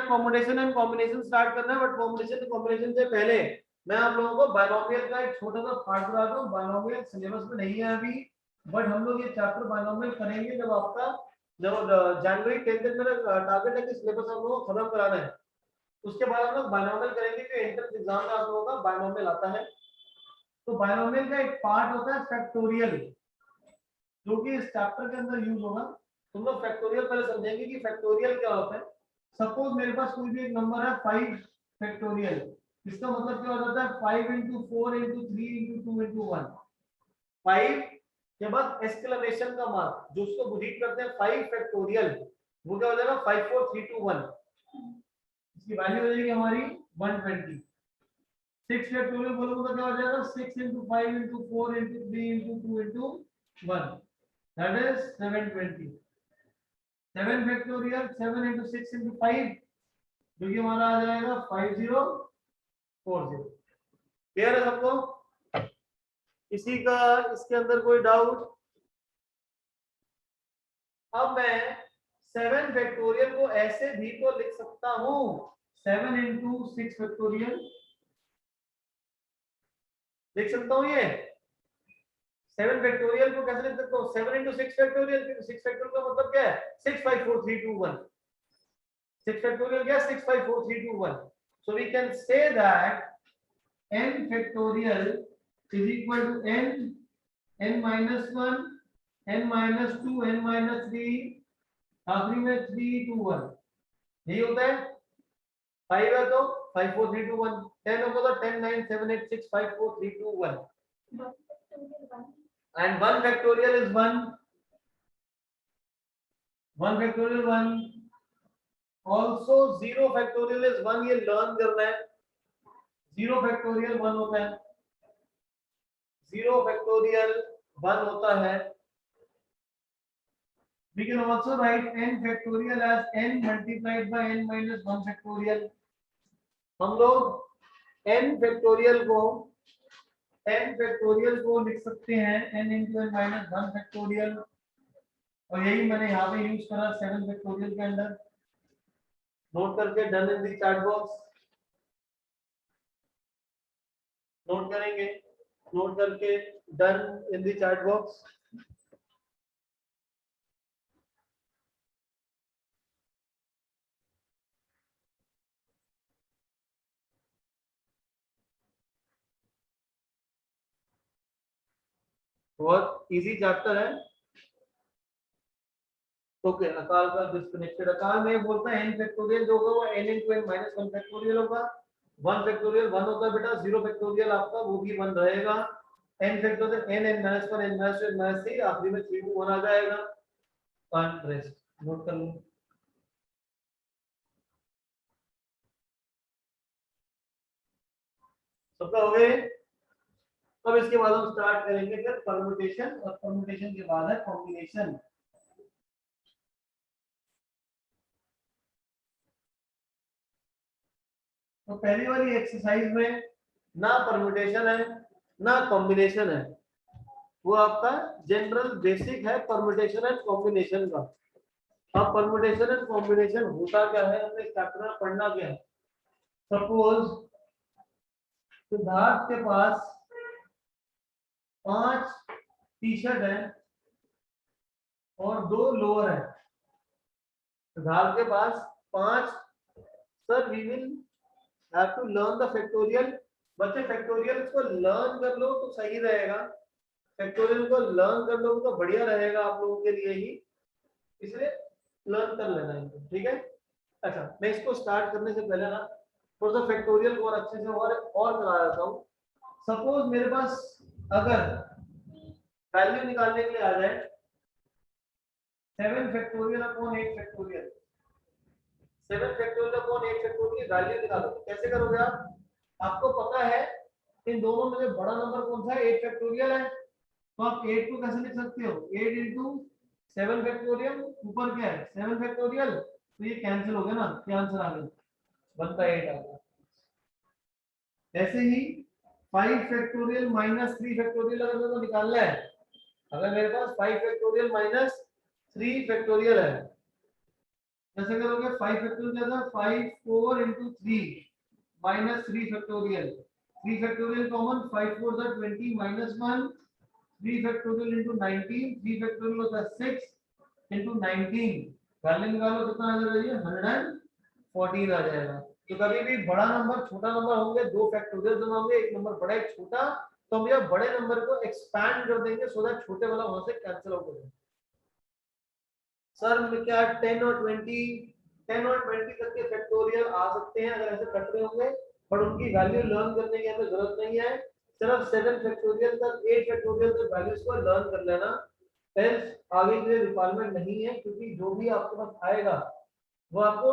Combination and combination start करना है, but combination combination से पहले मैं आप लोगों को बायनोमियल का एक छोटा सा पार्ट बता दूं। बायनोमियल सिलेबस में नहीं है अभी, बट हम लोग ये चैप्टर बायनोमियल करेंगे जब आपका जब जनवरी 10 तक मेरा टारगेट है कि सिलेबस हम लोगों को खत्म कराना है। उसके बाद हम लोग बायनोमियल करेंगे कि एंट्रेंस एग्जाम में आप लोगों का बायनोमियल आता है। तो बायनोमियल का एक पार्ट होता है फैक्टोरियल, जो कि इस चैप्टर के अंदर यूज होगा। तुम लोग फैक्टोरियल पहले समझेंगे कि फैक्टोरियल क्या होता है। सपोज मेरे पास कोई भी एक नंबर है 5 फैक्टोरियल, इसका मतलब क्या हो जाता है 5 into 4 into 3 into 2 into 1। 5 के बाद एक्सक्लेमेशन का मार्क, जो उसको रीड करते हैं 5 फैक्टोरियल, वो क्या हो जाएगा 5 4 3 2 1। इसकी वैल्यू हो जाएगी हमारी 120। 6 फैक्टोरियल बोलोगे तो क्या हो जाएगा 6 into 5 into 4 into 3 into 2 into 1, that is 720। 7 factorial 7 into 6 into 5, जो कि हमारा आ जाएगा 5040। क्लियर है सबको? किसी का इसके अंदर कोई डाउट? अब मैं 7 फैक्टोरियल को ऐसे भी तो लिख सकता हूं, 7 into 6 फैक्टोरियल लिख सकता हूं। ये 7 फैक्टोरियल को कैसे लिख सकता हूं? 7 into 6 फैक्टोरियल। 6 फैक्टोरियल का मतलब क्या है? 6 5 4 3 2 1। 6 factorial क्या? 6 5 4 3 2 1। So we can say that n factorial is equal to n minus 1, n minus 2, n minus 3, आखिरी में 3 2 1। यही होता है। 5 है तो 5 4 3 2 1। 10 होगा तो 10 9 7 8 6 5 4 3 2 1। And 1 factorial is 1। 1 factorial 1। Also 0 factorial is 1। ये लर्न करना है। 0 फैक्टोरियल 1 होता है। 0 फैक्टोरियल 1 होता है। We can also write n factorial as n multiplied by n minus 1 factorial। हम लोग n फैक्टोरियल को लिख सकते हैं n into n minus 1 factorial, और यही मैंने यहाँ पे यूज करा 7 फैक्टोरियल के अंदर। नोट करके done in the chat box, note करेंगे, नोट करके done in the chat box. बहुत इजी चैप्टर है। ओके, अकाल का डिस्कनेक्टेड। अकाल में बोलता है n फैक्टोरियल जो होगा वो n into n minus 1 factorial होगा। 1 फैक्टोरियल 1 होता है बेटा। 0 फैक्टोरियल आपका वो भी 1 रहेगा। n factorial n n minus 1 n minus 2 n minus 3, आखिरी में 3 to 1 आ जाएगा। वन रेस्ट नोट कर लो। सबका हो गए? अब इसके बाद हम स्टार्ट करेंगे फिर परम्यूटेशन, और परम्यूटेशन के बाद है कॉम्बिनेशन। तो पहली वाली एक्सरसाइज में ना परम्यूटेशन है ना कॉम्बिनेशन है, वो आपका जनरल बेसिक है परम्यूटेशन एंड कॉम्बिनेशन का। अब परम्यूटेशन एंड कॉम्बिनेशन होता क्या है, हमने चैप्टर में पढ़ना क्या है। सपोज सिद्धार्थ के पास 5 टी शर्ट है और 2 लोअर है। सिद्धार्थ के पास 5, sir we will have to learn the factorial. बच्चे फैक्टोरियल को लर्न कर लो तो सही रहेगा, फैक्टोरियल को लर्न कर लो तो बढ़िया रहेगा आप लोगों के लिए ही, इसलिए लर्न कर लेना इनको, ठीक है। अच्छा, मैं इसको स्टार्ट करने से पहले ना थोड़ा सा फैक्टोरियल को और अच्छे से और करा देता हूँ। सपोज मेरे पास अगर वैल्यू निकालने के लिए आ जाए 7 factorial upon 8 factorial, 7 factorial upon 8 factorial value निकालो तो कैसे करोगे आप? आपको पता है इन दोनों में से बड़ा नंबर कौन सा है? 8 फैक्टोरियल है। तो आप 8 को कैसे लिख सकते हो? 8 into 7 फैक्टोरियल, ऊपर क्या है 7 फैक्टोरियल, तो ये कैंसिल हो गया ना, क्या आंसर आ गया 1/8 आ गया। ऐसे ही 5 फैक्टोरियल माइनस 3 फैक्टोरियल अगर मेरे को निकालना है, अगर मेरे पास 5 फैक्टोरियल माइनस 3 फैक्टोरियल है कैसे करोगे 5 फैक्टोरियल क्या था 5 4 into 3 minus 3 factorial 3 factorial common 5 4 the 20 minus 1 3 factorial into 19 3 factorial होता है 6 into 19 वैल्यू निकालो कितना आ जाएगा ये 114 आ जाएगा। तो कभी भी बड़ा नंबर छोटा नंबर होंगे दो फैक्टोरियल जमा होंगे एक नंबर बड़ा एक छोटा तो हम यह बड़े नंबर को एक्सपैंड कर देंगे सो दैट छोटे वाला वहां से कैंसिल आउट हो जाए। सर क्या 10 और 20 तक के फैक्टोरियल आ सकते हैं अगर ऐसे कट रहे होंगे पर उनकी वैल्यू लर्न करने की हमें जरूरत नहीं है। सिर्फ 7 फैक्टोरियल तक 8 फैक्टोरियल तक वैल्यूज को लर्न कर लेना एल्स आगे के लिए रिक्वायरमेंट नहीं है क्योंकि जो भी आपके पास आएगा वो आपको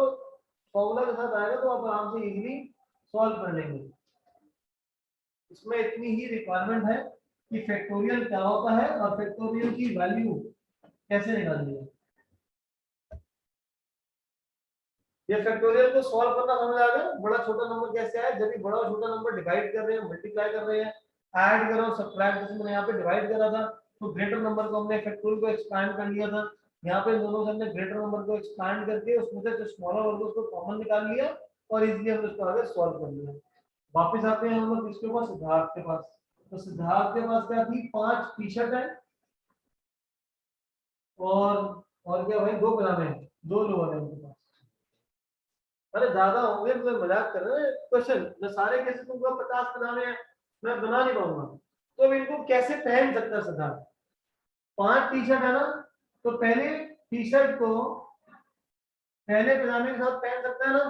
फॉर्मूला के साथ आएगा तो आप आराम से इजीली सॉल्व कर लेंगे। इसमें इतनी ही रिक्वायरमेंट है कि फैक्टोरियल क्या होता है और फैक्टोरियल की वैल्यू कैसे निकालनी है। ये फैक्टोरियल को सॉल्व करना समझ आ गया बड़ा छोटा नंबर कैसे आया जब भी बड़ा और छोटा नंबर डिवाइड कर रहे हैं मल्टीप्लाई कर रहे हैं ऐड करो सब्ट्रैक्ट जैसे मैंने यहाँ पे डिवाइड करा था तो ग्रेटर नंबर को हमने फैक्टोरियल को एक्सपैंड कर लिया था यहाँ पे दोनों से हमने ग्रेटर नंबर को एक्सपैंड करके उसमें से जो स्मॉलर वर्ग उसको कॉमन निकाल लिया और इजीली हमने उसको आगे सॉल्व कर लिया। वापस आते हैं हम लोग किसके पास सिद्धार्थ के पास। तो सिद्धार्थ के पास क्या थी 5 टी शर्ट है और क्या भाई 2 पजामे हैं 2 लोअर है उनके पास। अरे ज्यादा होंगे तो मजाक कर रहे हैं क्वेश्चन मैं सारे कैसे तुमको 50 बनाने हैं मैं बना नहीं पाऊंगा तो अब इनको कैसे पहन सकता है सिद्धार्थ 5 टी शर्ट है ना तो पहले टी शर्ट को पहले पजामे के साथ पहन सकता है ना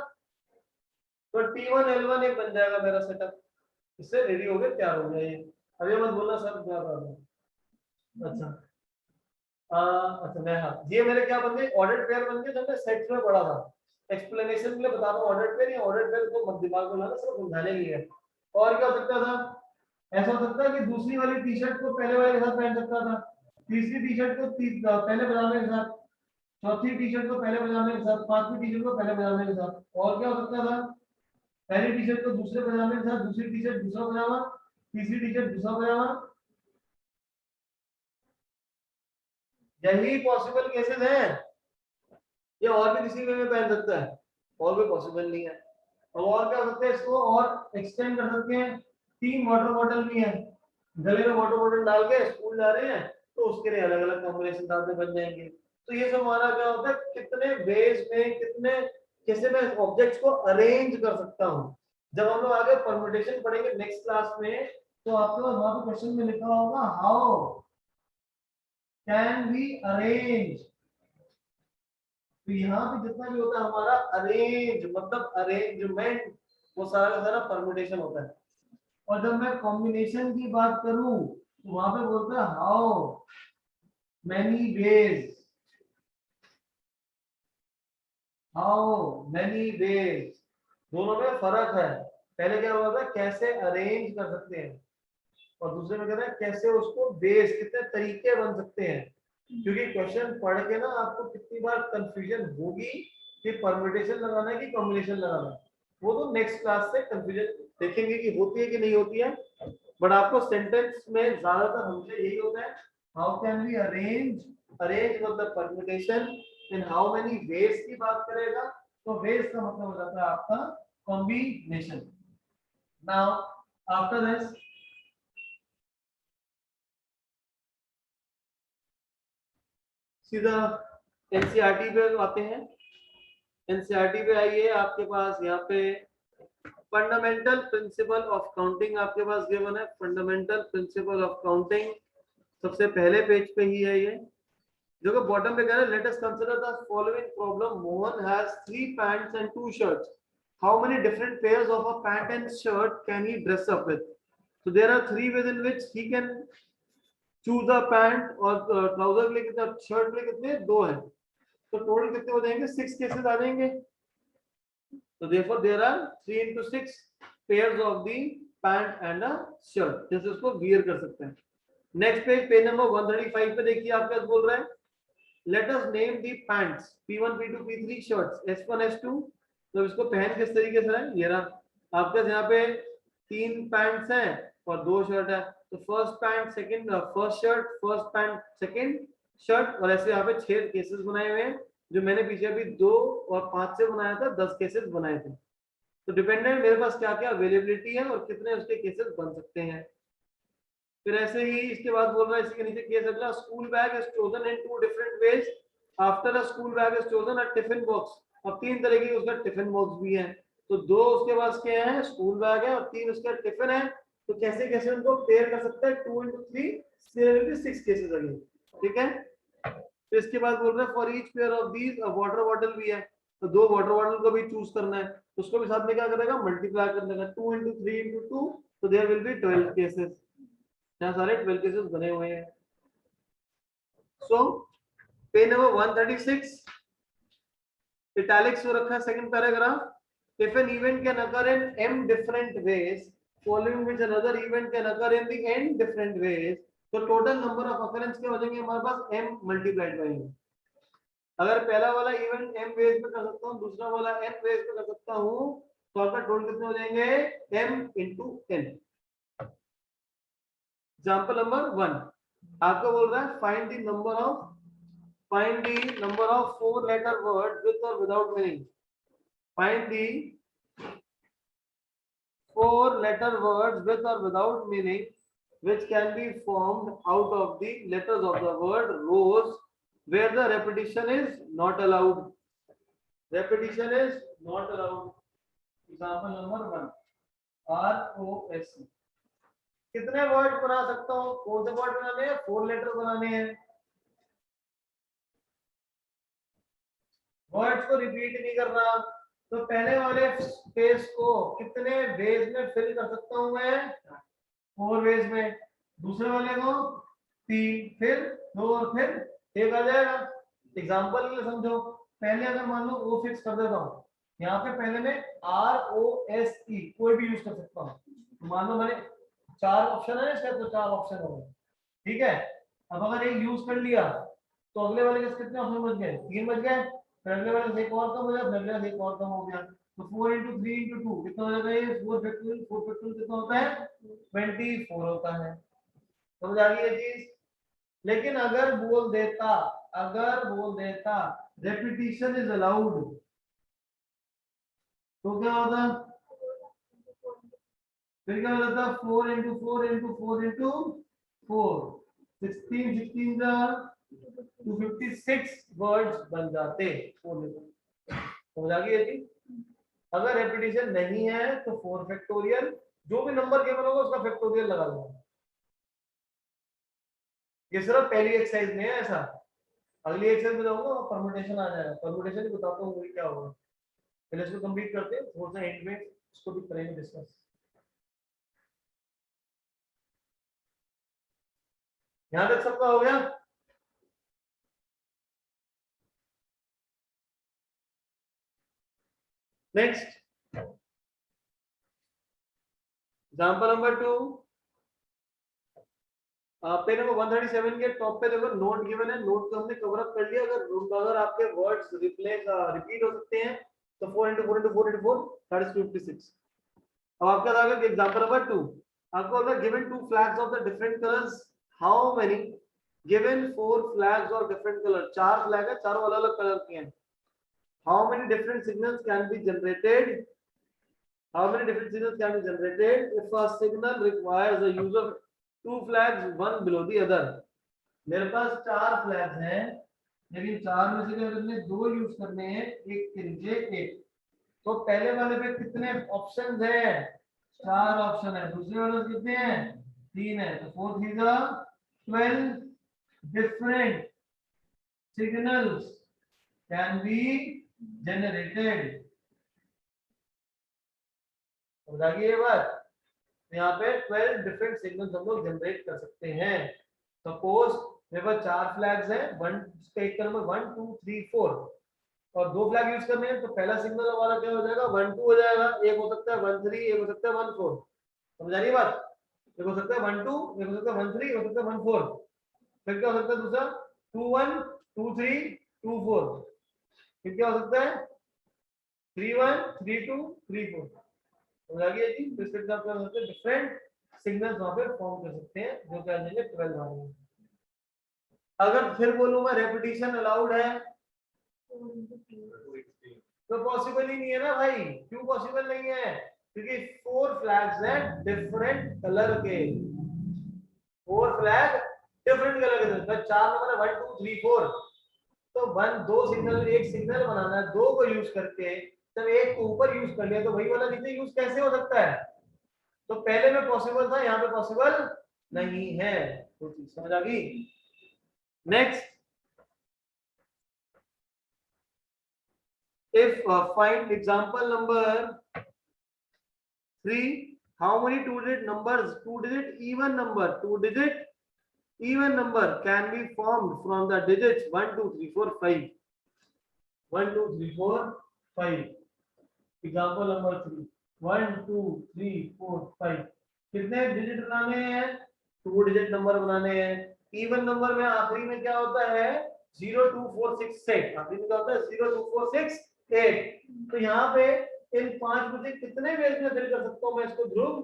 तो T1 L1 एक बन जाएगा मेरा सेटअप इससे रेडी हो गए तैयार हो गया ये। अभी मत बोलना सर क्या बात है। अच्छा अच्छा मैं हाँ ये मेरे क्या बन गए ऑर्डर पेयर बन गए जब मैं सेट्स में पढ़ा था एक्सप्लेनेशन के लिए बता रहा हूँ ऑर्डर पेयर या ऑर्डर पेयर को मत दिमाग में लाना सिर्फ समझाने के लिए। और क्या हो सकता था ऐसा हो सकता है कि दूसरी वाली टी शर्ट को पहले वाले के साथ पहन सकता था तीसरी टी शर्ट को पहले पजामे के साथ चौथी टी शर्ट को पहले पजामे के साथ पांचवी टी शर्ट को पहले पजामे के साथ। और क्या हो सकता था पहली टी शर्ट को दूसरे पजामे के साथ दूसरी टी शर्ट दूसरा पजामा तीसरी टी शर्ट दूसरा पजामा। यही पॉसिबल केसेस हैं ये और भी किसी में पहन सकता है और भी पॉसिबल नहीं है। अब और क्या सकते हैं इसको और एक्सटेंड कर सकते हैं 3 वाटर बॉटल भी है गले में वाटर बॉटल डाल के स्कूल जा रहे हैं तो उसके लिए अलग अलग कॉम्बिनेशन साथ बन जाएंगे। तो ये सब हमारा क्या होता है कितने वेज में कितने कैसे मैं ऑब्जेक्ट्स को अरेंज कर सकता हूँ। जब हम लोग आगे परम्यूटेशन पढ़ेंगे नेक्स्ट क्लास में तो आपके पास वहां पे क्वेश्चन में लिखा होगा हाउ कैन वी अरेंज। तो यहाँ पे जितना भी होता है हमारा अरेंज मतलब अरेंजमेंट वो सारा का सारा परम्यूटेशन होता है। और जब मैं कॉम्बिनेशन की बात करूं तो वहां पे बोलते हैं हाउ मैनी वेज दोनों में फर्क है। पहले क्या हुआ था कैसे अरेंज कर सकते हैं और दूसरे में कह रहे हैं कैसे उसको बेस कितने तरीके बन सकते हैं क्योंकि क्वेश्चन पढ़ के ना आपको कितनी बार कंफ्यूजन होगी कि परम्यूटेशन लगाना है कि कॉम्बिनेशन लगाना है वो तो नेक्स्ट क्लास से कंफ्यूजन देखेंगे कि होती है कि नहीं होती है। बट आपको सेंटेंस में ज्यादातर हमसे यही होता है हाउ कैन वी अरेंज मतलब permutation in how many ways की बात करेगा तो वेज का मतलब हो जाता है आपका कॉम्बिनेशन। नाउ आफ्टर दिस सीधा एनसीईआरटी पे आते हैं। एनसीईआरटी पे आइए आपके पास यहाँ पे फंडामेंटल प्रिंसिपल ऑफ काउंटिंग आपके पास गिवन है। फंडामेंटल प्रिंसिपल ऑफ काउंटिंग सबसे पहले पेज पे ही है ये जो कि बॉटम पे कह रहा है let us consider the following problem Mohan has 3 pants and 2 shirts how many different pairs of a pant and shirt can he dress up with. so there are 3 ways in which he can choose a pant और trouser के लिए कितना shirt के लिए कितने 2 है तो total कितने हो जाएंगे 6 केसेस आ जाएंगे। तो therefore there are 3 into 6 pairs of the pant and a shirt जैसे उसको वियर कर सकते हैं। नेक्स्ट पेज नंबर 135 पे देखिए आपका बोल रहा है let us name the pants P1 P2 P3 shirts S1 S2। तो इसको पहन किस तरीके से है ये रहा आपके यहाँ पे 3 पैंट्स हैं और 2 शर्ट है तो first pant second first shirt first pant second shirt और ऐसे यहाँ पे 6 केसेस बनाए हुए हैं जो मैंने पीछे अभी 2 और 5 से बनाया था, 10 केसेस बनाए थे। तो डिपेंडेंट मेरे पास क्या क्या अवेलेबिलिटी है और कितने उसके केसेस बन सकते हैं। फिर ऐसे ही इसके बाद बोल रहा है इसके नीचे केस अगला, school bag is chosen in 2 different ways after a school bag is chosen a tiffin box. अब 3 तरह की उसका टिफिन बॉक्स भी है, तो 2 उसके पास क्या है, स्कूल बैग है, और 3 उसका टिफिन है। तो कैसे कैसे उनको पेयर कर सकता है, 2 into 3 6 केसेस अगेन। ठीक है, तो इसके बाद बोल रहे हैं for each pair of these a water bottle भी है, तो 2 वाटर बॉटल को भी चूज करना है, तो उसको भी साथ में क्या करेगा, मल्टीप्लाई कर देगा, 2 into 3 into 2, तो देयर विल बी 12 केसेस। यहाँ सारे 12 केसेस बने हुए हैं। सो पेज नंबर 136 इटैलिक्स हो रखा है second paragraph. If an event can occur in m different ways following which another event can occur in the n different ways, तो total number of occurrence क्या हो जाएंगे हमारे पास, m मल्टीप्लाइड बाय n। अगर पहला वाला इवेंट m वेज में कर सकता हूँ, दूसरा वाला n वेज में कर सकता हूँ, तो आपका टोटल कितने हो जाएंगे, m into n। Example number 1 आपको बोल रहा है find the number of 4 letter word with और without meaning. Find the 4 letter words with or without meaning which can be formed out of the letters of the word rose where the repetition is not allowed. Repetition is not allowed. Example number 1 ROS। कितने word बना सकता हूँ, कौन से word बनाने हैं, 4 letter बनाने हैं। वर्ड्स को रिपीट नहीं करना, तो पहले वाले स्पेस को कितने वेज में फिल कर सकता हूं मैं, 4 वेज में। दूसरे वाले को 3, फिर 2 और फिर 1 आ जाएगा। एग्जांपल के लिए समझो, पहले अगर मान लो ओ फिक्स कर देता हूं, यहाँ पे पहले में ROSE कोई भी यूज कर सकता हूँ। तो मान लो मैंने 4 ऑप्शन है इसका, तो 4 ऑप्शन हो गए। ठीक है, अब अगर एक यूज कर लिया तो अगले वाले के कितने ऑप्शन बच गए, 3 बच गए। फिर अगले वाले से एक और कम हो गया, अगले वाले से एक और कम हो गया, तो 4 into 3 into 2 कितना हो जाता है, 4 फैक्टोरियल कितना होता है, 24 होता है। समझ आ गई ये चीज। लेकिन अगर बोल देता रेपिटेशन इज अलाउड, तो क्या होता, फिर क्या हो जाता, 4 into 4 into 4 into 4 16 का 256 वर्ड्स बन जाते। समझ आ गई ये चीज। अगर रेपिटेशन नहीं है तो 4 फैक्टोरियल, जो भी नंबर गिवन होगा उसका फैक्टोरियल लगा दूंगा। ये सिर्फ पहली एक्सरसाइज में है ऐसा, अगली एक्सरसाइज में जाऊंगा परमुटेशन आ जाएगा, परमुटेशन ही बताता हूँ क्या होगा। पहले इसको कंप्लीट करते हैं, थोड़ा सा एंड में इसको भी करेंगे डिस्कस। यहां तक सबका हो गया। Next example number 2, page number 137 के टॉप पे देखो नोट गिवन है, नोट को हमने कवर अप कर लिया। अगर आपके वर्ड्स रिपीट हो सकते हैं तो 4 into 4 into 4 into 4 that is 56। अब आपका था कि एग्जांपल नंबर 2 आपको अगर given 2 flags of the different colours, how many, given 4 flags और डिफरेंट कलर, 4 फ्लैग है, चारों अलग अलग कलर के हैं। How many different signals can be generated, how many different signals can be generated if a signal requires the use of 2 flags one below the other। मेरे पास 4 flags हैं, लेकिन 4 में से अगर हमने 2 यूज करने हैं, एक के नीचे एक, तो पहले वाले पे कितने ऑप्शंस हैं, 4 ऑप्शन है। दूसरे वाले में कितने हैं, 3 है, तो 4 3 जा 12 different signals can be generated. समझिए ये बात, यहाँ पे 12 डिफरेंट सिग्नल्स हम लोग जनरेट कर सकते हैं। सपोज मेरे पास 4 फ्लैग्स हैं, वन एक नंबर 1 2 3 4, और 2 फ्लैग यूज करने हैं, तो पहला सिग्नल हमारा क्या हो जाएगा, 1 2 हो जाएगा, एक हो सकता है 1 3, एक हो सकता है 1 4। समझ आ रही बात, एक हो सकता है 1 2, एक हो सकता है 1 3, हो सकता है 1 4। फिर क्या हो सकता है दूसरा 2 1 2 3 2 4, फिर क्या हो सकता है 3 1 3 2 3 4। समझ आ गई है जी। डिफरेंट सिग्नल्स वहां पे फॉर्म कर सकते हैं, जो क्या देंगे 12 वाले। अगर फिर बोलूं मैं रेपिटेशन अलाउड है, तो पॉसिबल ही नहीं है ना भाई। क्यों पॉसिबल नहीं है? क्योंकि 4 फ्लैग्स हैं डिफरेंट कलर के, 4 फ्लैग डिफरेंट कलर के। तो 4 नंबर है 1 2 3 4। तो 2 सिग्नल, एक सिग्नल बनाना है 2 को यूज करके, जब एक को ऊपर यूज कर लिया तो वही वाला नीचे यूज कैसे हो सकता है? तो पहले में पॉसिबल था, यहाँ पे पॉसिबल नहीं है। तो चीज समझ आ गई। Next, if find example number 3, how many two digit numbers, two digit even number can be formed from the digits 1 2 3 4 5? 1 2 3 4 5। Example number 3, 1 2 3 4 5। कितने डिजिट बनाने हैं? 2 डिजिट नंबर बनाने हैं। इवन नंबर में आखिरी में क्या होता है? 0 2 4 6 8। आखिरी में क्या होता है? 0 2 4 6 8। तो यहाँ पे इन 5 में से कितने वेज में फिल कर सकता हूँ मैं इसको? ध्रुव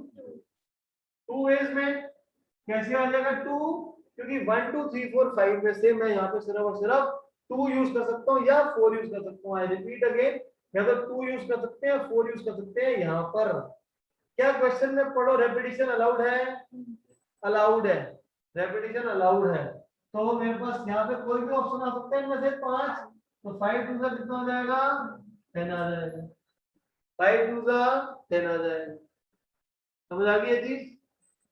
2 वेज में। कैसे आ जाएगा 2? क्योंकि 1 2 3 4 5 में से मैं यहाँ पे सिर्फ और सिर्फ 2 यूज कर सकता हूँ या 4 यूज कर सकता हूँ। आई रिपीट अगेन, या तो 2 यूज कर सकते हैं, 4 यूज कर सकते हैं। यहाँ पर क्या क्वेश्चन में पढ़ो, रेपिटेशन अलाउड है? अलाउड है, रेपिटेशन अलाउड है। तो मेरे पास यहाँ पे कोई भी ऑप्शन आ सकता है इनमें से 5। तो 5 टू सा कितना हो जाएगा? 10 आ जाएगा। 5 टू सा 10 आ जाएगा। समझ आ गई ये चीज?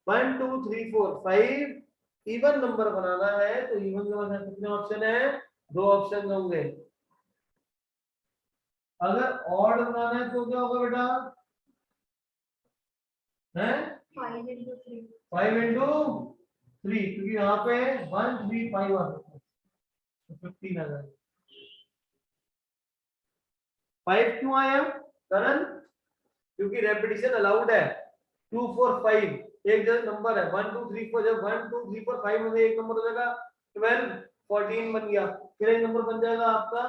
1 2 3 4 5 इवन नंबर बनाना है तो इवन नंबर में कितने ऑप्शन है? 2 ऑप्शन होंगे। अगर ऑड बनाना है तो क्या होगा बेटा? है 5 into 3, क्योंकि यहाँ पे 1 3 5 आ सकता है, तो 15 आ जाएगा। 5 क्यों आया करण? क्योंकि रेपिटेशन अलाउड है। 2 4 5 एक जैसा नंबर है। 1 2 3 4, जब 1 2 3 4 5 में से एक नंबर हो जाएगा 12 14 बन गया। फिर एक नंबर बन जाएगा आपका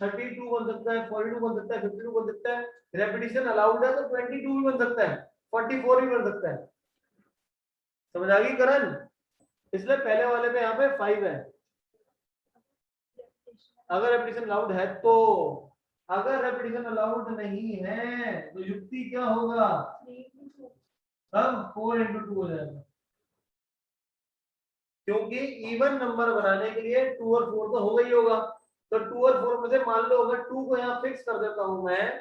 32 बन सकता है, 42 बन सकता है, 52 बन सकता है। रेपिटेशन अलाउड है तो 22 भी बन सकता है, 44 भी बन सकता है। समझ आ गई करण? इसलिए पहले वाले पे यहाँ पे 5 है अगर रेपिटेशन अलाउड है तो। अगर रेपिटेशन अलाउड नहीं है तो युक्ति क्या होगा? तब 4 into 2 हो जाएगा। क्योंकि इवन नंबर बनाने के लिए 2 और 4 तो होगा ही होगा। तो 2 और 4 में से मान लो अगर 2 को यहाँ फिक्स कर देता हूं मैं,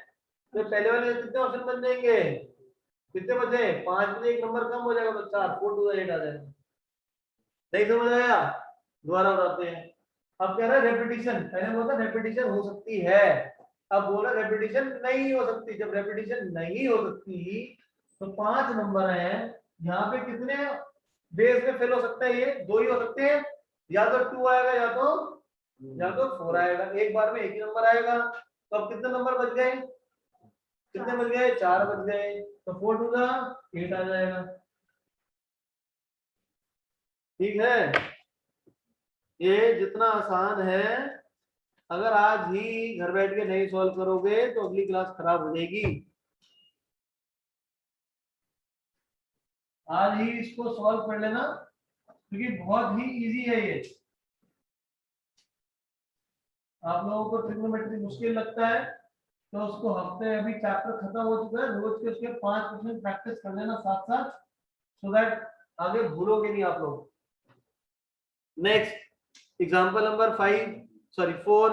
तो पहले वाले कितने ऑप्शन बन जाएंगे? कितने बचे? 5 में एक नंबर कम हो जाएगा तो 4 4 टू 8 आ जाएगा। नहीं समझ आया? दोबारा बताते हैं। अब कह रहा है रेपिटेशन, पहले बोला रेपिटेशन हो सकती है, अब बोला रेपिटेशन नहीं हो सकती। जब रेपिटेशन नहीं हो सकती तो 5 नंबर है, यहाँ पे कितने बेस में फिल हो सकता है? ये 2 ही हो सकते हैं, या तो 2 आएगा या तो 4 आएगा। एक बार में एक ही नंबर आएगा। तो अब कितने नंबर बच गए? कितने बच गए? 4 बच गए। तो 4 टू द 8 आ जाएगा। ठीक है, ये जितना आसान है, अगर आज ही घर बैठ के नहीं सॉल्व करोगे तो अगली क्लास खराब हो जाएगी। आज ही इसको सॉल्व कर लेना क्योंकि बहुत ही इजी है ये। आप लोगों को ट्रिग्नोमेट्री मुश्किल लगता है तो उसको हफ्ते, अभी चैप्टर खत्म हो चुका है, रोज के उसके 5 क्वेश्चन प्रैक्टिस कर लेना साथ साथ, सो दैट आगे भूलोगे नहीं आप लोग। Next example number 5 sorry 4।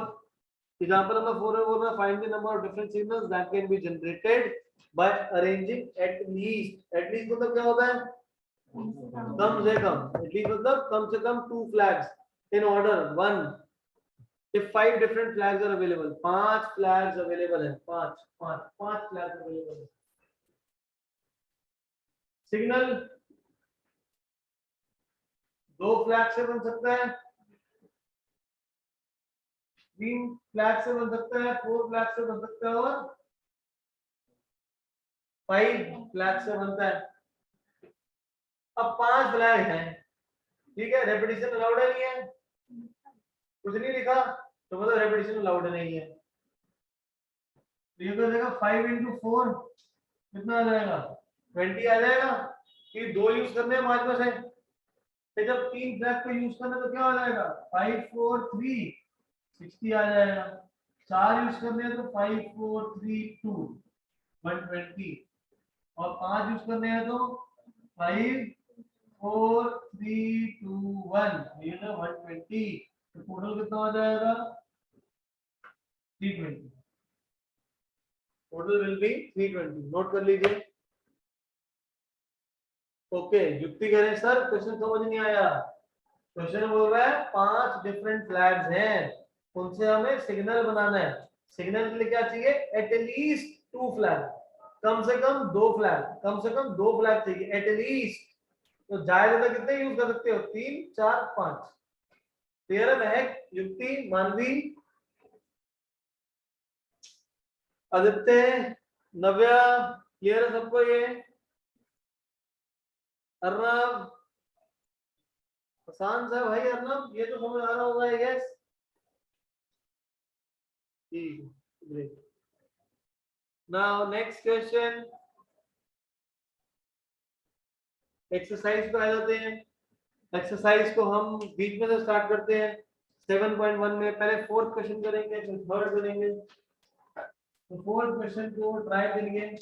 Example number 4 में बोल रहा है find the number of different signals that can be generated by arranging at least. At least मतलब क्या होता है? कम से कम। एट लीस्ट मतलब कम से कम 2 flags in order 1 if 5 different flags are available। 5 flags available है, 5 flags available है। सिग्नल 2 फ्लैग से बन सकता है, 3 फ्लैग से बन सकता है, 4 फ्लैग से बन सकता है और 5 फ्लैग से बनता है। अब 5 फ्लैग हैं, ठीक है, रेपिटेशन अलाउड है नहीं है? कुछ नहीं लिखा तो मतलब रेपिटेशन अलाउड नहीं है। तो ये तो देगा 5 into 4 कितना आ जाएगा? 20 आ जाएगा। कि 2 यूज करने हैं 5 में से, फिर जब 3 फ्लैग को यूज करना तो क्या हो जाएगा? 5 4 3 60 आ जाएगा। 4 यूज करने हैं तो 5 4 3 2 120 और 5 यूज करने हैं तो 5 4 3 2 1 ये ना 120 तो टोटल कितना हो जाएगा 320 टोटल विल बी 320 नोट कर लीजिए ओके युक्ति कह रहे हैं सर क्वेश्चन समझ नहीं आया क्वेश्चन बोल रहा है 5 डिफरेंट फ्लैग्स हैं उनसे हमें सिग्नल बनाना है सिग्नल के लिए क्या चाहिए एटलीस्ट 2 फ्लैग कम से कम 2 फ्लैग कम से कम 2 फ्लैग चाहिए एटलीस्ट तो ज्यादा कितने यूज कर सकते हो 3 4 5 क्लियर है महक युक्ति मानवी आदित्य नव्या क्लियर है सबको ये अर्नब आसान सा भाई अर्नब ये तो समझ आ रहा होगा yes great now next question exercise पे आ जाते हैं एक्सरसाइज को हम बीच में से स्टार्ट करते हैं 7.1 में पहले फोर्थ क्वेश्चन करेंगे फिर थर्ड करेंगे तो फोर्थ क्वेश्चन को ट्राई करिए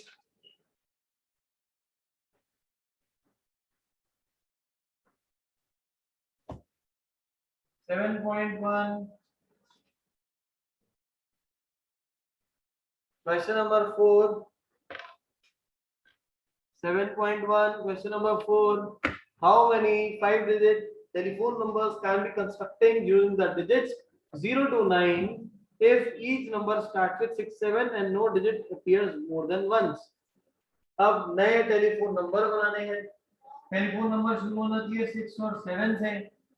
Question number 4 7.1 question number 4 how many 5-digit telephone numbers can be constructed using the digits 0 to 9 if each number starts with 6 7 and no digit appears more than once अब नए telephone number बनाने हैं telephone number शुरू होना चाहिए 6 और 7 से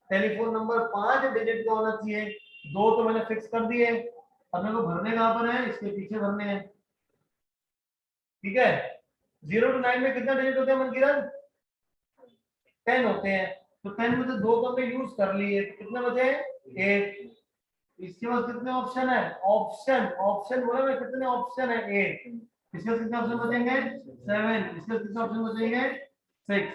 telephone number 5 digit का होना चाहिए दो तो मैंने फिक्स कर दिए अब मेरे को भरने कहां पर है इसके पीछे भरने हैं ठीक है 0 to 9 में कितना डिजिट होते हैं मनकिरण 10 होते हैं तो 10 में से दो तो हमने यूज कर लिए कितने बचे 8 इसके बाद कितने ऑप्शन है ऑप्शन ऑप्शन बोला मैं कितने ऑप्शन है 8 इसके बाद कितने ऑप्शन बचेंगे 7 इसके बाद कितने ऑप्शन बचेंगे 6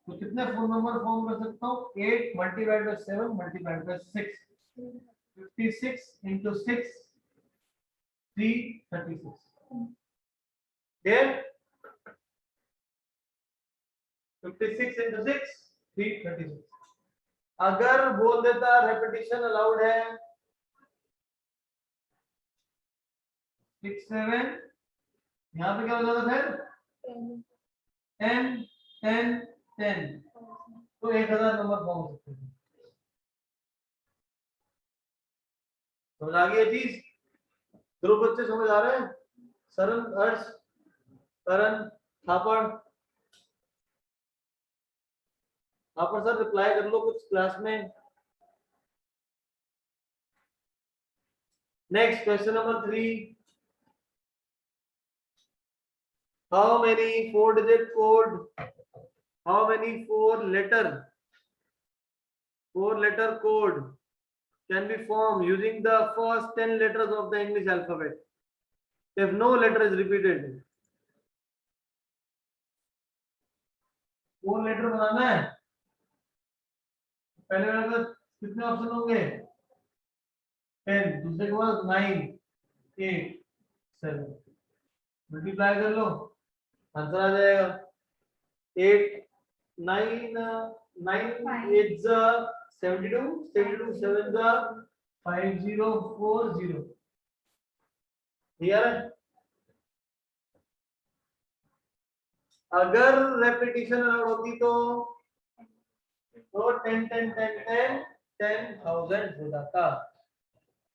तो कितने फोन नंबर फॉर्म कर सकता हूँ 8 multiplied by 7 multiplied by 6 56 into 6 336 There 56 into 6 336 अगर बोल देता रेपिटेशन अलाउड है 6 7 यहाँ पे क्या हो जाता फिर 10 10 10 तो 1000 नंबर फॉर्म हो सकते हैं समझ आ गई चीज ध्रुव बच्चे समझ आ रहे हैं सरन अर्श करण थापड़ थापड़ सर रिप्लाई कर लो कुछ क्लास में next question number 3 how many 4-digit code how many 4-letter code can be formed using the first 10 letters of the English alphabet if no letter is repeated 4 letter बनाना है पहले वाले का कितने option होंगे 10 दूसरे के बाद 9 8 7 मल्टीप्लाई कर लो आंसर आ जाएगा 8 9 9 8 72 72 7 5040 क्लियर है अगर रेपिटेशन अलाउड होती तो 10 10 10 10 10,000 हो जाता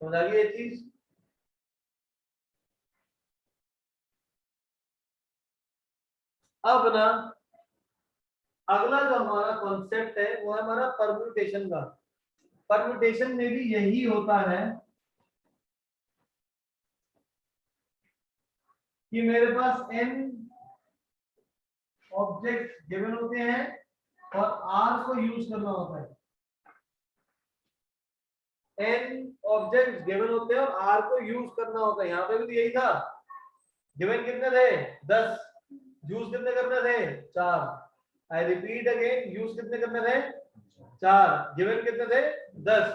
समझ आ गई ये चीज अब ना अगला जो हमारा कॉन्सेप्ट है वो है हमारा परम्यूटेशन का परम्यूटेशन में भी यही होता है कि मेरे पास n ऑब्जेक्ट गिवन होते हैं और r को यूज करना होता है n ऑब्जेक्ट गिवन होते हैं और r को यूज करना होता है यहाँ पे भी तो यही था गिवन कितने थे 10 यूज कितने करने थे 4 आई रिपीट अगेन यूज कितने करने थे 4 गिवन कितने थे 10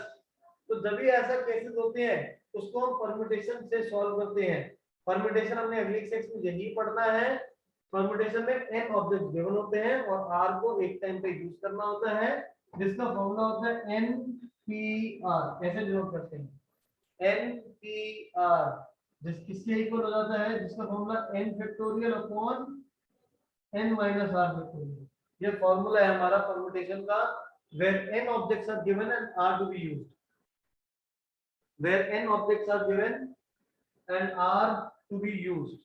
तो जब भी ऐसा केसेस होते हैं उसको हम परम्यूटेशन से सॉल्व करते हैं। परम्यूटेशन हमने अगली सेक्शन में यही पढ़ना है। परम्यूटेशन में n ऑब्जेक्ट गिवन होते हैं और r को एक टाइम पे यूज करना होता है, जिसका फॉर्मूला होता है npr। ऐसे डिनोट करते हैं npr, जिस किसके इक्वल हो जाता है, जिसका formula n factorial upon n minus r factorial. ये फॉर्मूला है हमारा परम्यूटेशन का, where n objects are given and r to be used, where n objects are given and r to be used।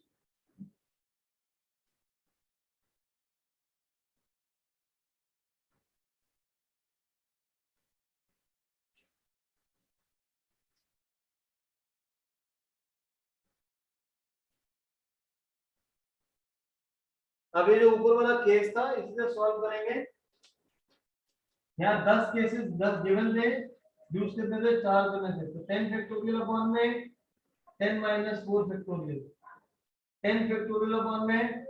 अब ये जो ऊपर वाला केस था इसे सॉल्व करेंगे। यहाँ 10 केसेस 10 गिवन थे, यूज करते थे 4 करने से, तो 10 फैक्टोरियल अपॉन में 10 माइनस 4 फैक्टोरियल, 10 फैक्टोरियल अपॉन में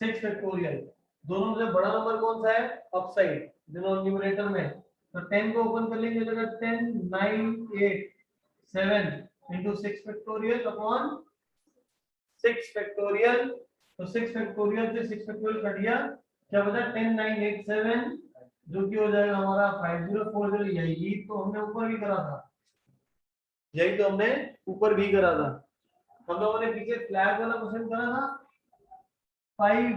6 फैक्टोरियल। दोनों से बड़ा नंबर कौन सा है, अपसाइड डिनोमिनेटर में, तो 10 को ओपन कर लेंगे, जगह 10 9 8 7 into 6 फैक्टोरियल अपॉन 6 फैक्टोरियल। तो 6 फैक्टोरियल से 6 फैक्टोरियल कट गया, क्या बचा 10 9 8 7, जो कि हो जाएगा हमारा 5040। यही तो हमने ऊपर भी करा था, यही तो हमने ऊपर भी करा था। हम लोगों ने पीछे फ्लैग वाला क्वेश्चन करा था, 5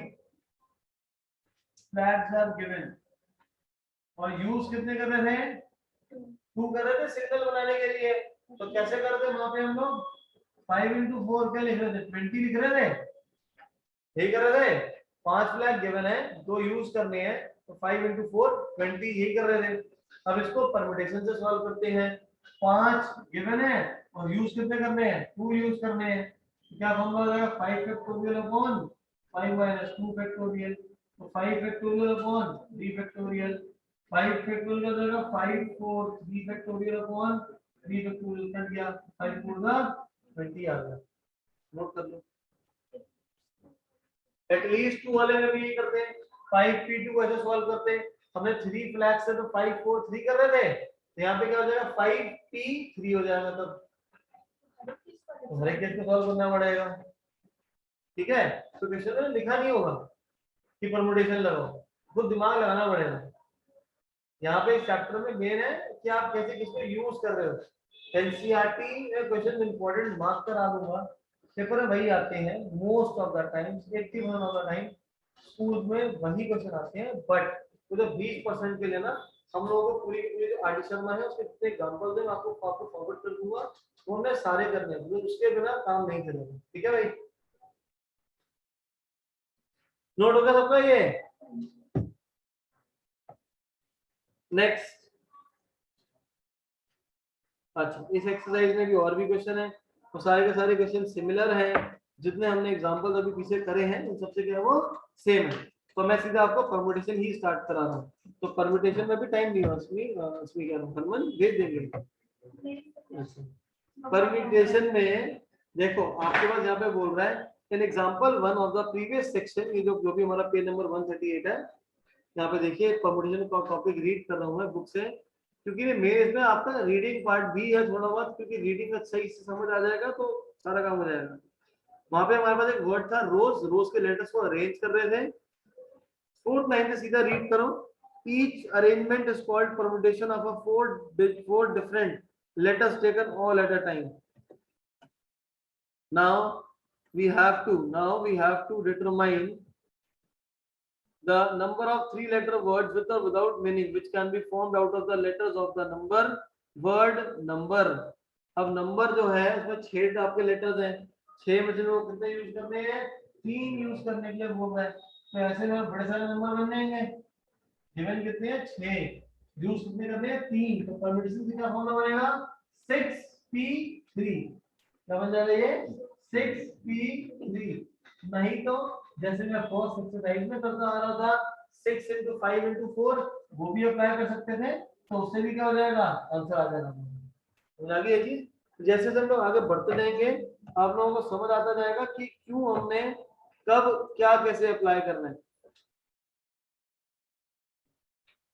फ्लैग्स आर गिवन, और यूज कितने कर रहे थे, 2 कर रहे थे सिग्नल बनाने के लिए। तो कैसे करते वहां पे हम लोग 5 into 4 क्या लिख रहे थे, 20 लिख रहे थे, यही कर रहे थे। 5 फ्लैग गिवन है, 2 यूज करने हैं, तो 5 into 4 20 यही कर रहे थे। अब इसको परम्यूटेशन से सॉल्व करते हैं। 5 गिवन है और यूज कितने करने हैं, 2 यूज करने हैं, तो क्या फॉर्मूला हो जाएगा 5 फैक्टोरियल अपॉन 5 माइनस 2 फैक्टोरियल, तो 5 फैक्टोरियल अपॉन 3 फैक्टोरियल, 5 फैक्टोरियल हो जाएगा 5 4 3 फैक्टोरियल अपॉन 3 फैक्टोरियल कर दिया, 5 4 का 20 आ गया। नोट कर लो, एटलीस्ट 2 वाले में भी ये करते हैं, 5p2 को ऐसे सॉल्व करते हैं। हमने 3 फ्लैग से तो 5 4 3 कर रहे थे, तो यहाँ पे क्या हो जाएगा 5p3 हो जाएगा, तब हर एक केस को सॉल्व करना पड़ेगा। ठीक है, तो क्वेश्चन में लिखा नहीं होगा कि परम्यूटेशन लगाओ, खुद दिमाग लगाना पड़ेगा। यहाँ पे इस चैप्टर में मेन है कि आप कैसे किसको यूज कर रहे हो। एनसीईआरटी में क्वेश्चन इंपॉर्टेंट मार्क करा दूंगा, पेपर में वही आते हैं most of the time, 80% of the time school में वही क्वेश्चन आते हैं। बट वो जो 20% के लिए ना, हम लोगों को पूरी की पूरी जो आदि शर्मा है उसके कितने एग्जांपल्स हैं आपको फॉरवर्ड कर दूंगा, वो हमने सारे करने हैं, तो उसके बिना काम नहीं चलेगा। ठीक है भाई, नोट होगा सबका ये। नेक्स्ट, अच्छा इस एक्सरसाइज में भी और भी क्वेश्चन है, तो सारे के सारे क्वेश्चन सिमिलर हैं, जितने हमने एग्जांपल अभी पीछे करे हैं उन सबसे क्या है वो सेम है। तो मैं सीधा आपको परम्यूटेशन ही स्टार्ट करा रहा हूँ, तो परम्यूटेशन में भी टाइम नहीं हुआ, उसमें क्या हरमन भेज देंगे। परम्यूटेशन में देखो आपके पास यहाँ पे बोल रहा है an example one of the previous section, ये जो भी हमारा पेज नंबर 138 है, यहाँ पे देखिए परम्यूटेशन का टॉपिक रीड कर रहा हूँ मैं बुक से, क्योंकि मेरे इसमें आपका रीडिंग पार्ट भी है थोड़ा बहुत, क्योंकि रीडिंग का सही से समझ आ जाएगा तो सारा काम हो जाएगा। वहां पे हमारे पास एक वर्ड था रोज, रोज के लेटर्स को अरेंज कर रहे थे। 4th लाइन से सीधा रीड करो, each arrangement is called permutation of a four different letters taken all at a time. Now we have to determine the number of 3-letter words with or without meaning which can be formed out of the letters of the number word number। अब number जो है उसमें 6 आपके letters हैं, 6 में से वो कितने यूज करने हैं, 3 यूज करने के लिए बोल रहा है, तो ऐसे में बड़े सारे नंबर बन जाएंगे। गिवन कितने हैं 6, यूज कितने करने हैं 3, तो परम्यूटेशन से क्या फॉर्मूला बनेगा 6p3, क्या बन जाएगा ये 6p3। नहीं तो जैसे मैं फर्स्ट एक्सरसाइज में करता आ रहा था 6 into 5 into 4, वो भी अप्लाई कर सकते थे, तो उससे भी क्या हो जाएगा आंसर आ जाएगा। समझ आ गई ये चीज, जैसे हम लोग आगे बढ़ते जाएंगे आप लोगों को समझ आता जाएगा कि क्यों हमने कब क्या कैसे अप्लाई करना है।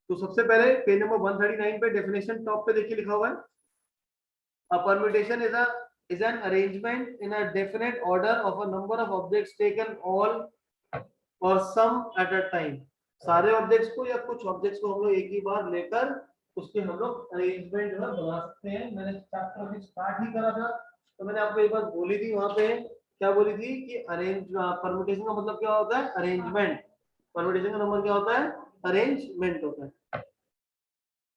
तो सबसे पहले पेज नंबर 139 पे डेफिनेशन टॉप पे देखिए लिखा हुआ है, a permutation is a is an arrangement in a definite order of a number of objects taken all or some at a time. सारे ऑब्जेक्ट्स को या कुछ ऑब्जेक्ट्स को हम लोग एक ही बार लेकर उसके हम लोग अरेंजमेंट जो है बना सकते हैं। मैंने चैप्टर अभी स्टार्ट ही करा था, तो मैंने आपको एक बात बोली थी वहां पे, क्या बोली थी कि अरेंज परमुटेशन का मतलब क्या होता है, अरेंजमेंट। परमुटेशन का नंबर क्या होता है, अरेंजमेंट होता है।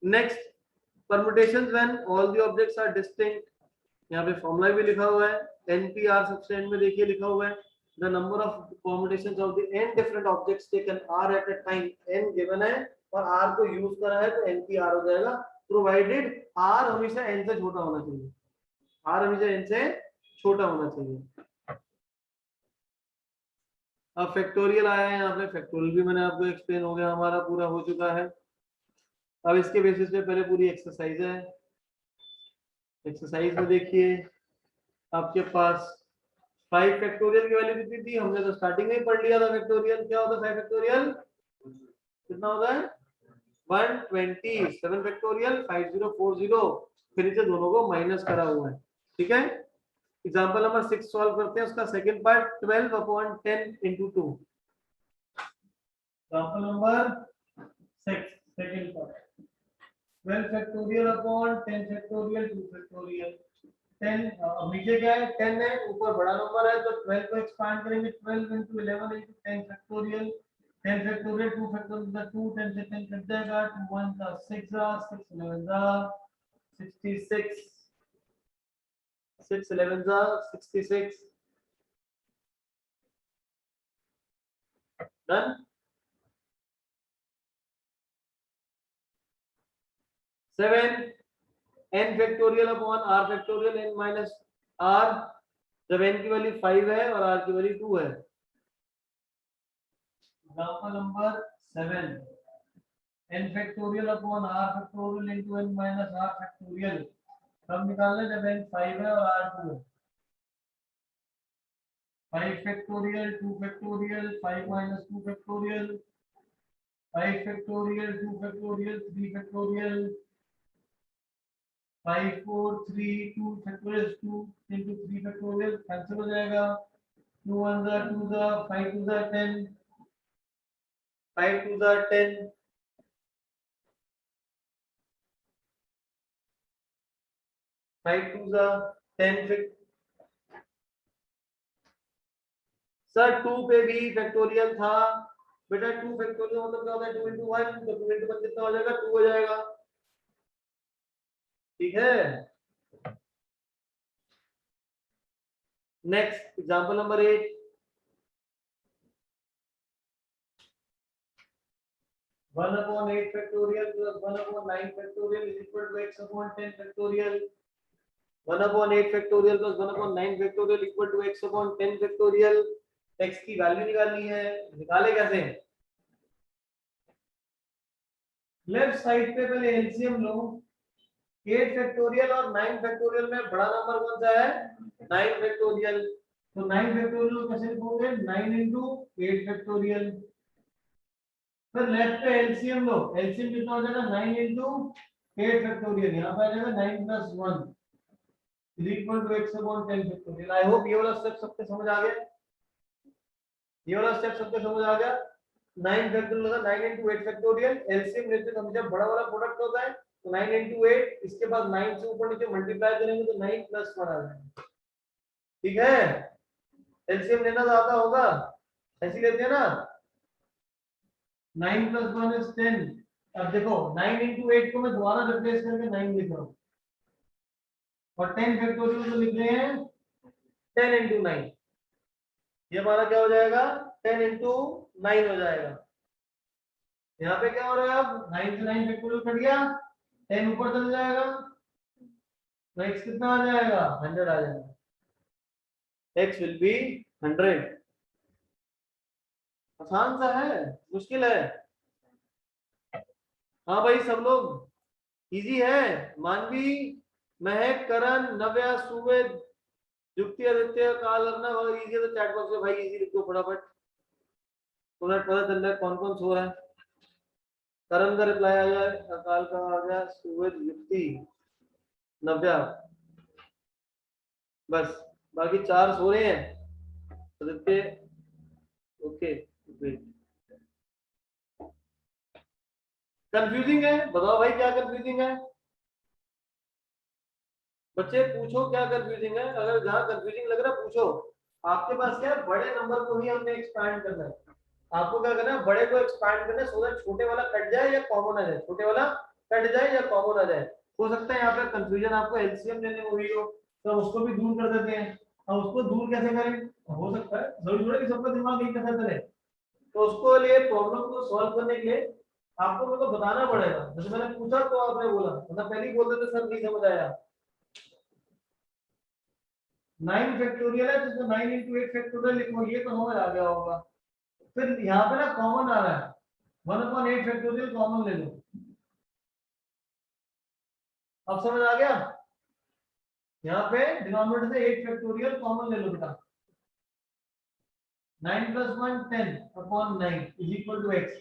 Next, permutations when all the objects are distinct, यहाँ पे फॉर्मूला भी लिखा हुआ है, एनपीआर सबसे एंड में देखिए लिखा हुआ है, the number of permutations of the n different objects taken r at a time, n given है और r को यूज करा है तो npr हो जाएगा, प्रोवाइडेड r हमेशा n से छोटा होना चाहिए, r हमेशा n से छोटा होना चाहिए। अब फैक्टोरियल आया है यहाँ पे, फैक्टोरियल भी मैंने आपको एक्सप्लेन हो गया, हमारा पूरा हो चुका है। अब इसके बेसिस पे पहले पूरी एक्सरसाइज है। एक्सरसाइज में देखिए आपके पास 5 फैक्टोरियल की वैल्यू कितनी थी, हमने तो स्टार्टिंग में ही पढ़ लिया था। फैक्टोरियल क्या होता है, 5 फैक्टोरियल कितना होता है 120, 7 फैक्टोरियल 5040, फिर इसे दोनों को माइनस करा हुआ है, ठीक है। एग्जांपल नंबर 6 सॉल्व करते हैं, उसका second part 12/10 into 2। Example number 6 second part 12 factorial upon 10 factorial 2 factorial 10। अब नीचे क्या है 10 है, ऊपर बड़ा नंबर है तो 12 को एक्सपांड करेंगे, 12 into 11 into 10 factorial, 10 factorial 2 factorial का 2, 10 से 10 कट जाएगा, 2 1 का 6 6 11 66, 6 11 66 done. 7 n factorial upon r factorial n minus r, जब n की वैल्यू 5 है और r की वैल्यू 2 है। Example number 7 n factorial upon r factorial into n minus r factorial, कब निकालना है, जब n 5 है और r 2 है। 5 factorial 2 factorial 5 minus 2 factorial, 5 factorial 2 factorial 3 factorial, 5 4 3 2 factorial 2 into 3 factorial cancel हो जाएगा, 2 1 जा 2 जा 5 2 जा 10, 5 2 जा 10, 5 2 जा 10 फिर सर 2 पे भी फैक्टोरियल था बेटा, 2 फैक्टोरियल मतलब क्या होता है 2 into 1, तो 2 into 1 कितना हो जाएगा 2 हो जाएगा, ठीक है। Next example number 8 1/8 factorial plus 1/9 factorial is equal to x/10 factorial, 1/8 factorial plus 1/9 factorial equal to x/10 factorial. x की वैल्यू निकालनी है, निकाले कैसे, लेफ्ट साइड पे पहले एलसीएम लो, 8 फैक्टोरियल और 9 फैक्टोरियल में बड़ा नंबर कौन सा है 9 फैक्टोरियल, तो 9 फैक्टोरियल कैसे लिखोगे 9 into 8 फैक्टोरियल, फिर लेफ्ट पे एलसीएम लो, एलसीएम कितना हो जाएगा 9 into 8 फैक्टोरियल, यहाँ पे आ जाएगा 9 plus 1 is equal to x/10 factorial. I hope ये वाला स्टेप सबके समझ आ गया, ये वाला स्टेप सबके समझ आ गया। 9 फैक्टोरियल होगा 9 into 8 फैक्टोरियल, एलसीएम लेते तो हमेशा बड़ा वाला प्रोडक्ट होता है, तो 9 into 8, इसके बाद 9 से ऊपर नीचे मल्टीप्लाई करेंगे तो 9 plus 1 आ जाएगा, ठीक है। एलसीएम लेना तो आता होगा, ऐसे लेते हैं ना, 9 plus 1 is 10। अब देखो 9 into 8 को मैं दोबारा रिप्लेस करके 9 लिख रहा हूँ और 10 फैक्टोरियल को लिख रहे हैं 10 into 9, ये हमारा क्या हो जाएगा 10 into 9 हो जाएगा। यहाँ पे क्या हो रहा है, अब 9 से 9 फैक्टोरियल कट गया, 10 ऊपर चल जाएगा तो x कितना आ जाएगा 100 आ जाएगा, x will be 100। आसान सा है, मुश्किल है, हाँ भाई सब लोग इजी है, मानवी महक करण नव्या सुवेद युक्ति आदित्य काल अर्णव, अगर इजी है तो चैट बॉक्स में भाई इजी लिख दो फटाफट, तो पता चल रहा है कौन कौन सो रहा है। करण का रिप्लाई आ जाए, अकाल का आ गया, सुवेद युक्ति नव्या बस, बाकी 4 सो रहे हैं। Aditya, okay, great. कंफ्यूजिंग है, बताओ भाई क्या कंफ्यूजिंग है? बच्चे पूछो क्या कंफ्यूजिंग है, अगर जहाँ कंफ्यूजिंग लग रहा है पूछो। आपके पास क्या है, बड़े नंबर को ही हमने एक्सपैंड करना है। आपको क्या करना है, बड़े को एक्सपैंड करना है सो दैट छोटे वाला कट जाए या कॉमन आ जाए, छोटे वाला कट जाए या कॉमन आ जाए। हो सकता है यहाँ पे कंफ्यूजन आपको एलसीएम लेने को हुई हो, तो हम उसको भी दूर कर देते हैं। हम उसको दूर कैसे करें? हो सकता है जरूरी थोड़ा कि सबका दिमाग एक कैसे करे, तो उसको लिए प्रॉब्लम को सॉल्व करने के लिए आपको मेरे को बताना पड़ेगा। जैसे मैंने पूछा तो आपने बोला, मतलब पहले ही बोल देते सर नहीं समझ आया। 9 फैक्टोरियल है, जिसमें 9 इंटू 8 फैक्टोरियल लिखो, ये तो समझ आ गया होगा। फिर यहाँ पे ना कॉमन आ रहा है, 1/8 फैक्टोरियल कॉमन ले लो। अब समझ आ गया? यहाँ पे डिनोमिनेटर से 8 फैक्टोरियल कॉमन ले लो बेटा। 9 plus 1 10 upon 9 is equal to x।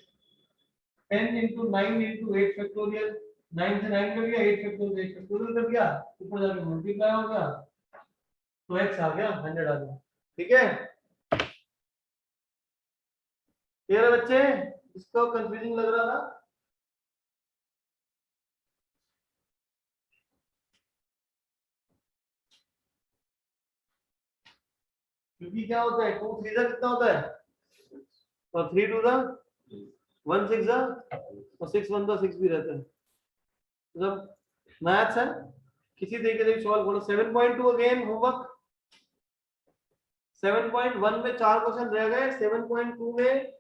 10 into 9 into 8 factorial, 9 से 9 कर दिया, 8 फैक्टोरियल 8 फैक्टोरियल कर दिया, ऊपर जाके मल्टीप्लाई हो गया, तो x आ गया 100 आ गया। ठीक है, क्लियर है बच्चे? इसको कंफ्यूजिंग लग रहा था? क्योंकि क्या होता है, 2 3 जा कितना होता है, और 3 2 जा 1 6 जा, और 6 1 जा 6 भी रहता है। मतलब मैथ्स है, किसी तरीके से सॉल्व करो। 7.2 अगेन होमवर्क। 7.1 में 4 क्वेश्चन रह गए, 7.2 में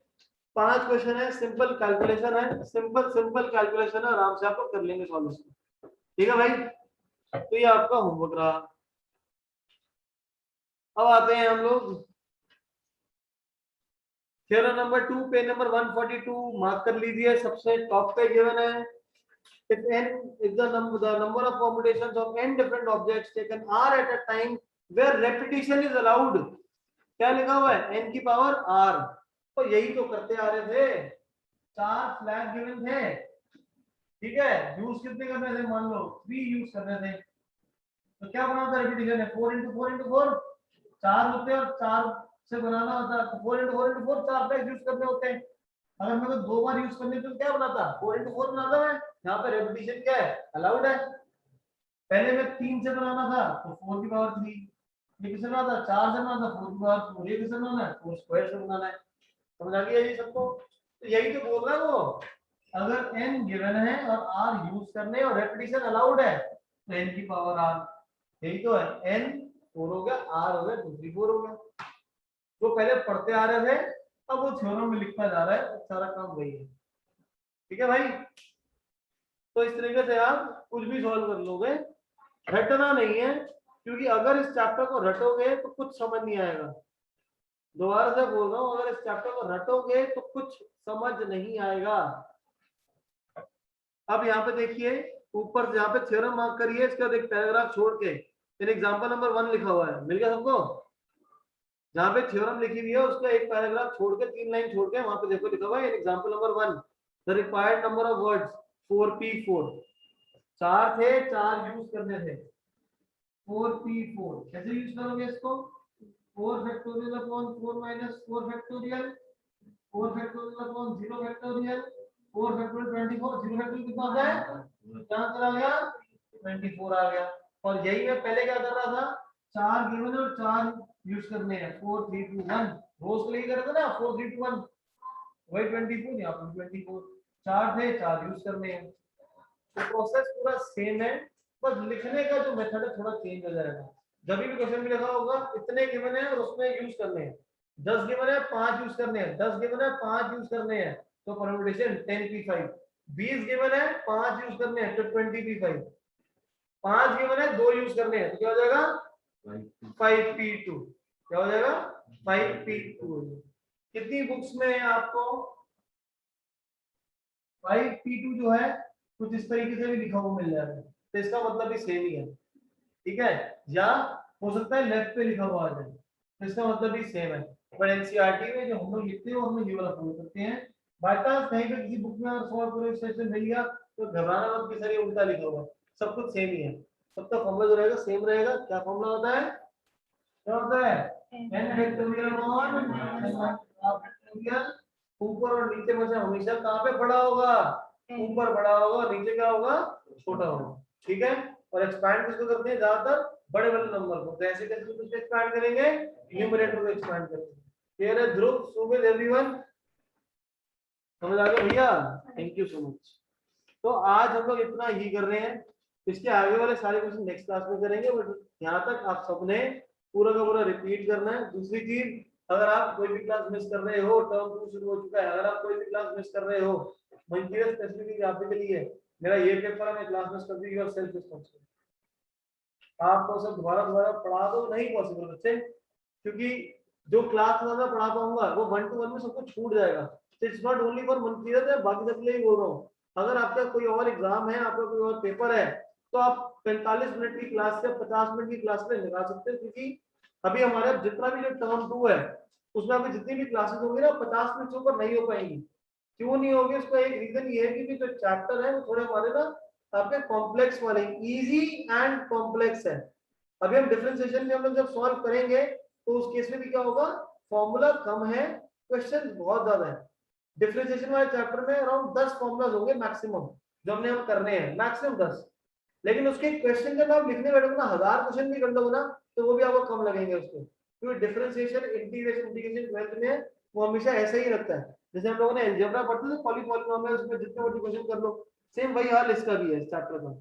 5 क्वेश्चन है, सिंपल कैलकुलेशन है, सिंपल सिंपल कैलकुलेशन है, आराम से आप लोग कर लेंगे सॉल्यूशन। ठीक है भाई, तो ये आपका होमवर्क रहा। अब आते हैं हम लोग theorem number 2, page number 142 mark कर लीजिए, सबसे टॉप पे गिवन है। If n is the number of permutations of n different objects taken r at a time where repetition is allowed, क्या लिखा हुआ है, n की पावर r। तो यही तो करते आ रहे थे, 4 फ्लैग गिवन थे। ठीक है, यूज कितने करने थे, मान लो 3 यूज करने थे, तो क्या बनाना था रेपिटेशन है, 4 into 4 into 4 4 होते हैं, और 4 से बनाना होता है, तो 4 into 4 into 4 4 फ्लैग यूज करने होते हैं। अगर मेरे को 2 बार यूज करने तो क्या बनाता, 4 into 4 बनाता मैं। यहाँ पे रेपिटेशन क्या है, अलाउड है। पहले मैं 3 से बनाना था तो 4 की पावर 3, ये किससे बनाना था, 4 से बनाना था 4 की पावर 4, ये किससे बनाना है, 4 स्क्वायर से बनाना है। समझ आ गया ये सबको? तो यही तो बोल रहा है वो, अगर n गिवन है और r यूज करने और रेपिटेशन अलाउड है तो n की पावर r, यही तो है। n 4 हो गया, r हो गया, दूसरी 4 हो गया। जो पहले पढ़ते आ रहे थे अब वो थ्योरम में लिखता जा रहा है, सारा काम वही है। ठीक है भाई, तो इस तरीके से आप कुछ भी सॉल्व कर लोगे, रटना नहीं है, क्योंकि अगर इस चैप्टर को रटोगे तो कुछ समझ नहीं आएगा। दोबारा से बोल रहा हूँ, अगर इस चैप्टर को रटोगे तो कुछ समझ नहीं आएगा। अब यहाँ पे देखिए, ऊपर जहाँ पे थ्योरम मार्क करिए, इसके बाद एक पैराग्राफ छोड़ के फिर एग्जाम्पल नंबर 1 लिखा हुआ है, मिल गया सबको? जहाँ पे थ्योरम लिखी हुई है उसका एक पैराग्राफ छोड़ के, 3 लाइन छोड़ के, वहां पे देखो लिखा हुआ है example number 1, the required number of words 4p4। 4 थे, 4 यूज करने थे, 4p4 कैसे यूज करोगे इसको, 4 factorial upon 4 minus 4 factorial, 4 factorial upon 0 factorial, 4 factorial 24, 0 factorial कितना होता है, कहां चला गया, 24 आ गया। और यही मैं पहले क्या कर रहा था, 4 गिवन है और 4 यूज करने हैं, 4 3 2 1, रोज के लिए कर रहा था ना, 4 3 2 1, वही 24, यहाँ पर 24, 4 थे, 4 यूज करने हैं। तो प्रोसेस पूरा सेम है, बस लिखने का जो मेथड है थोड़ा चेंज हो जाएगा। जब भी क्वेश्चन में लिखा होगा इतने गिवन है और उसमें यूज करने हैं, 10 गिवन है 5 यूज करने हैं, 10 गिवन है 5 यूज करने हैं, तो परम्यूटेशन 10p5। 20 गिवन है 5 यूज करने हैं तो 20p5। 5 गिवन है 2 यूज करने हैं तो क्या हो जाएगा 5p2। क्या हो जाएगा 5p2। कितनी बुक्स में है आपको 5p2 जो है कुछ इस तरीके से भी लिखा हुआ मिल जाएगा, तो इसका मतलब भी सेम ही है। ठीक है, या हो सकता है लेफ्ट पे लिखा हुआ आ जाए, तो इसका मतलब भी सेम है। पर एनसीईआरटी में जो हम लोग लिखते हैं वो हम लोग ये वाला फॉलो करते हैं। बाय चांस कहीं पे किसी बुक में अगर सॉल्व करो सेशन मिल गया तो घबराना मत कि सर ये उल्टा लिखा हुआ है, सब कुछ सेम ही है। सबका फॉर्मूला जो रहेगा सेम रहेगा। क्या फॉर्मूला होता है, क्या होता है n फैक्टोरियल फैक्टोरियल ऊपर और नीचे में से हमेशा कहाँ पे बड़ा होगा, ऊपर बड़ा होगा और नीचे क्या होगा, छोटा होगा। ठीक है, और एक्सपैंड किसको करते हैं ज्यादातर, बड़े बड़े नंबर को। तो ऐसे कैसे किसको एक्सपैंड करेंगे, न्यूमरेटर को एक्सपैंड करेंगे। क्लियर है ध्रुव, सुमित, एवरीवन समझ आ गया भैया? Thank you so much. तो आज हम लोग इतना ही कर रहे हैं, इसके आगे वाले सारे क्वेश्चन नेक्स्ट क्लास में करेंगे, बट यहाँ तक आप सबने पूरा का पूरा रिपीट करना है। दूसरी चीज, अगर आप कोई भी क्लास मिस कर रहे हो, टर्म 2 शुरू हो चुका है, अगर आप कोई भी क्लास मिस कर रहे हो, मंथली स्पेसिफिकली आपके लिए मेरा ये पेपर है, मैं क्लास मिस कर दी, योर सेल्फ रिस्पांसिबल। आपको सब दोबारा दोबारा पढ़ा दो नहीं पॉसिबल बच्चे, क्योंकि जो क्लास में मैं पढ़ा पाऊंगा वो 1 to 1 में सबको छूट जाएगा। It's not only for monthly, बाकी सब के लिए ही बोल रहा हूँ। अगर आपका कोई और एग्जाम है, आपका कोई और पेपर है, तो आप 45 मिनट की क्लास से 50 मिनट की क्लास में निकाल सकते हैं, क्योंकि अभी हमारा जितना भी जो टर्म 2 है उसमें आपकी जितनी भी क्लासेस होंगी ना 50 मिनट से ऊपर नहीं हो पाएंगी। क्यों नहीं होगी, उसका एक रीजन ये है कि जो चैप्टर है वो थोड़े हमारे ना आपके कॉम्प्लेक्स वाले, इजी एंड कॉम्प्लेक्स है। अभी हम डिफरेंशिएशन में हम लोग जब सॉल्व करेंगे तो उस केस में भी क्या होगा, फॉर्मूला कम है, क्वेश्चन बहुत ज्यादा है। डिफरेंशिएशन वाले चैप्टर में अराउंड 10 फॉर्मूलाज होंगे मैक्सिमम, जो हमने हम करने हैं, मैक्सिमम 10। लेकिन उसके क्वेश्चन जब आप लिखने बैठोगे ना, 1000 क्वेश्चन भी कर लोगे ना, तो वो भी आपको कम लगेंगे उसके, क्योंकि डिफरेंशिएशन इंटीग्रेशन इंटीग्रेशन ट्वेल्थ में वो हमेशा ऐसा ही रखता है। जैसे हम लोगों ने अलजेब्रा पढ़ते थे, पॉलीनॉमियल, उसमें जितने बड़े क्वेश्चन कर लो, सेम वही हाल इसका भी है, इस चैप्टर का।